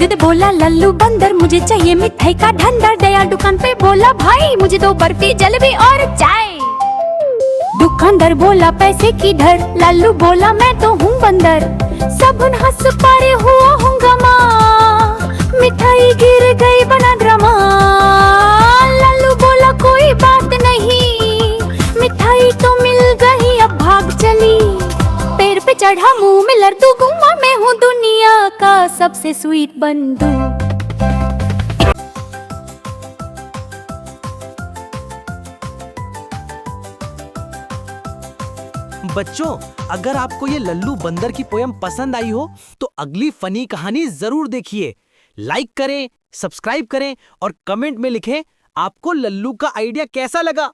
जिद बोला लल्लू बंदर मुझे चाहिए मिठाई का ढंडर। गया दुकान पे बोला भाई मुझे दो बर्फी जलेबी और चाय। दुकानदार बोला पैसे की धर, लल्लू बोला मैं तो हूँ बंदर। सब हंस पारे हुआ हंगामा, मिठाई गिर गई बना ड्रामा। लल्लू बोला कोई बात नहीं, मिठाई तो मिल गई अब भाग चली। पैर पे चढ़ा मुंह में लड्डू गुम्मा, मैं हूँ दुनिया का सबसे स्वीट बंधु। बच्चों, अगर आपको ये लल्लू बंदर की पोयम पसंद आई हो तो अगली फनी कहानी जरूर देखिए। लाइक करें, सब्सक्राइब करें और कमेंट में लिखें आपको लल्लू का आइडिया कैसा लगा।